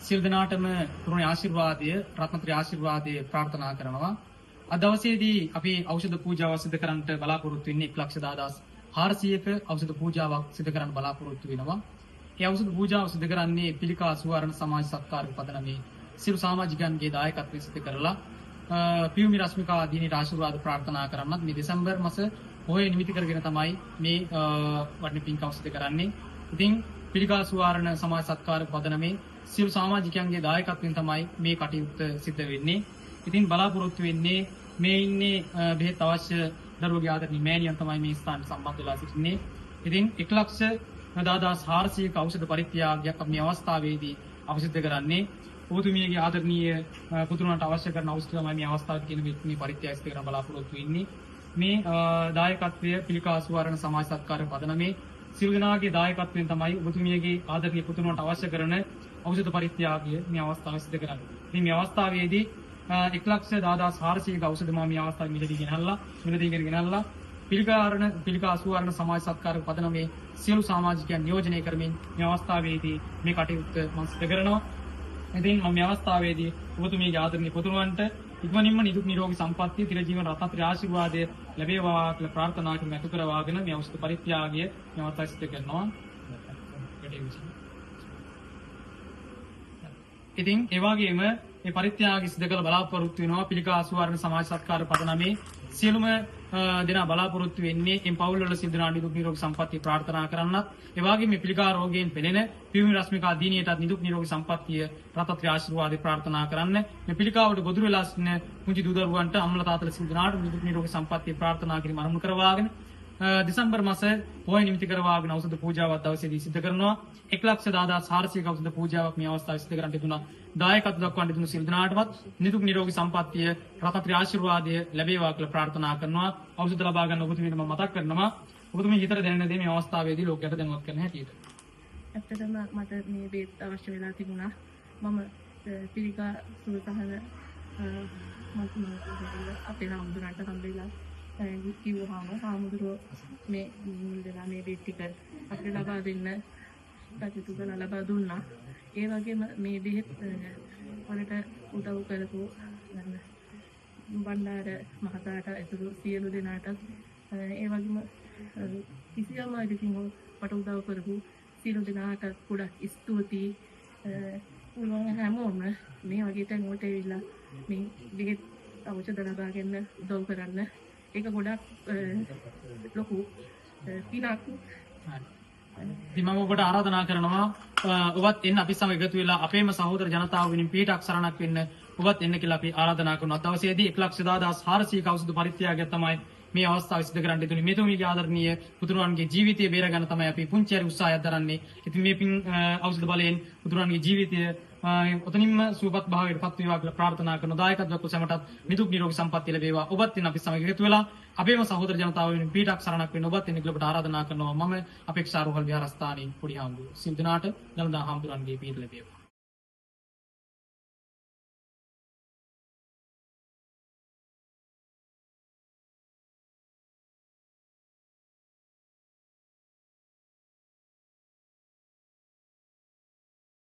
සියලු දෙනාටම තුරුණේ ආශිර්වාදය, රත්නත්‍රි ආශිර්වාදය ප්‍රාර්ථනා කරනවා. අද දවසේදී අපි ඖෂධ පූජාවක් සිදු කරන්නට බලාපොරොත්තු වෙන්නේ 1,0400ක ඖෂධ පූජාවක් සිදු කරන්න බලාපොරොත්තු වෙනවා. ඒ ඖෂධ පූජාව සිදු කරන්නේ පිළිකා සුවර්ණ සමාජ සත්කාර පදනමේ සියලු සමාජිකයන්ගේ දායකත්වයෙන් සිදු කරලා පියුමි රශ්මිකා දිනේට ආශිර්වාද ප්‍රාර්ථනා කරන්නත් මේ දෙසැම්බර් මාස පොහොය නිමිති කරගෙන තමයි මේ වටින පින්කම් සිදු කරන්නේ. ඉතින් පිළිකා සුවර්ණ සමාජ සත්කාර පදනමේ සියලු සමාජිකයන්ගේ දායකත්වයෙන් තමයි මේ කටයුත්ත සිදු වෙන්නේ. ඉතින් බලාපොරොත්තු වෙන්නේ මේ ඉන්නේ බෙහෙත් අවශ්‍ය දරුවගේ ආදරණීය මෑණියන් තමයි මේ ස්ථානට සම්බන්ධ වෙලා සිටින්නේ. ඉතින් 1,14,400ක ඖෂධ පරිත්‍යාගයක් අපි මේ අවස්ථාවේදී අවශ්‍ය කරන්නේ. ඔබතුමියගේ ආදරණීය පුතුණන්ට අවශ්‍ය කරන ඖෂධ තමයි මේ අවස්ථාවේ කියන මේ පරිත්‍යාගය සිදු කරන්න බලාපොරොත්තු වෙන්නේ. මේ දායකත්වය පිළිකා සුවර්ණ සමාජ සත්කාර පදනමේ සියලු දෙනාගේ දායකත්වයෙන් තමයි ඔබතුමියගේ ආදරණීය පුතුණන්ට අවශ්‍ය කරන ඖෂධ පරිත්‍යාගය මේ අවස්ථාවේ සිදු කරන්නේ. ඉතින් මේ අවස්ථාවේදී 1,14,400ක ඖෂධ මම මේ අවස්ථාවේ මිලදී ගෙනල්ලා පිළිකා සුවර්ණ සමාජ සත්කාර පදනමේ සියලු සමාජිකයන් නියෝජනය කරමින් මේ අවස්ථාවේදී මේ කටයුත්ත මම සිදු කරනවා. ඉතින් මම මේ අවස්ථාවේදී ඔබතුමියගේ ආදරණීය පුතුණන්ට ඉක්මනින්ම නිදුක් නිරෝගී සම්පන්නිය තිරජීවන රත්නත්‍රි ආශිර්වාදය ලැබේවා කියලා ප්‍රාර්ථනා කරමින් අතු කරවාගෙන මේ ඖෂධ පරිත්‍යාගය මේ අවස්ථාවේ සිදු කරනවා. ඉතින් ඒ වගේම මේ පරිත්‍යාගය සිදු කළ බලාපොරොත්තු වෙනවා පිළිකා සුවර්ණ සමාජ සත්කාර පදනමේ සියලුම දෙනා බලාපොරොත්තු වෙන්නේ එම් පවුල් වල සිදු වෙන නිදුක් නිරෝගී සම්පන්නිය ප්‍රාර්ථනා කරන්නත් ඒ වගේම මේ පිළිකා රෝගයෙන් පෙළෙන පියුමි රශ්මිකා දිනියටත් නිදුක් නිරෝගී සම්පන්නිය රත්නත්‍රි ආශිර්වාදේ ප්‍රාර්ථනා කරන්න මේ පිළිකාවට ගොදුරු වෙලා සිටින කුංචි දූ දරුවන්ට අම්මලා තාත්තලා සිදු වෙනාට නිදුක් නිරෝගී සම්පන්නිය ප්‍රාර්ථනා කිරීම අරමුණු කරවාගෙන දෙසැම්බර් මාස පොහොය නිමිති කරවාගෙන ඖෂධ පූජාවක් දවසේදී සිදු කරනවා. 1,14,400ක ඖෂධ පූජාවක් මේ අවස්ථාවේ සිදු කරන්න තිබුණා. දායකත්ව දක්වන්න තිබුණු සියලු දෙනාටවත් නිදුක් නිරෝගී සම්පන්නිය රත්නත්‍රි ආශිර්වාදය ලැබේවා කියලා ප්‍රාර්ථනා කරනවා. ඖෂධ ලබා ගන්න ඔබතුමීට මම මතක් කරනවා. ඔබතුමී හිතට දැනෙන දේ මේ අවස්ථාවේදී ලෝකයට දැනුවත් කරන්න හැටියට. ඇත්තටම මට මේ බේත් අවශ්‍ය වෙලා තිබුණා. මම පිළිකා සුවසහන අපේ හාමුදුරන්ට හම්බෙලා කිව්වහම හාමුදුරුවෝ මේ මුල්දලා මේ බේත් ටික අපිට ලබා දෙන්න කටයුතු කරලා ලබා දුන්නා. ඒ වගේම මේ බෙහෙත් වලට උදව් කරපු බණ්ඩාර මහතාට ඇතුළු සියලු දෙනාට ඒ වගේම කිසියම් අයකින් මට උදව් කරපු සියලු දෙනාට ගොඩක් ස්තුතියි. උන්වහන්සේ හැමෝම මේ වගේ තැන් වලට ඇවිල්ලා මේ බෙහෙත් ඖෂධ ලබා ගන්න උදව් කරන්න ඒක ගොඩක් ලොකු පිනක්. ඉතින් මම ඔබට ආරාධනා කරනවා ඔබත් එන්න අපි සමග එකතු වෙලා අපේම සහෝදර ජනතාව වෙනින් පීඨක් සරණක් වෙන්න ඔබත් එන්න කියලා අපි ආරාධනා කරනවා. දවසේදී 1,14,400ක ඖෂධ පරිත්‍යාගය තමයි මේ අවස්ථාවේ සිදු කරන්න දෙතුනේ. මෙතුමියගේ ආදරණීය පුතුණන්ගේ ජීවිතය බේර ගන්න තමයි අපි පුංචි හරි උත්සාහයක් දරන්නේ. ඉතින් මේ පින් ඖෂධ බලයෙන් පුතුණන්ගේ ජීවිතය ඔතනින්ම සුවපත් භාවයට පත් වේවා කියලා ප්‍රාර්ථනා කරන දායකත්වයක් සැමටත් නිදුක් නිරෝගී සම්පන්නිය ලැබේවා. ඔබත් එන්න අපි සමග එකතු වෙලා අපේම සහෝදර ජනතාව වෙනුවෙන් පීඨක් සරණක් වෙන්න ඔබත් එන්න කියලා ආරාධනා කරනවා. මම අපේක්ෂා රෝහල් විහාරස්ථානයේ පොඩි හාමුදුරුවෝ සිල් දනාට දලදා හාමුදුරන්ගේ පීඨ ලැබේවා.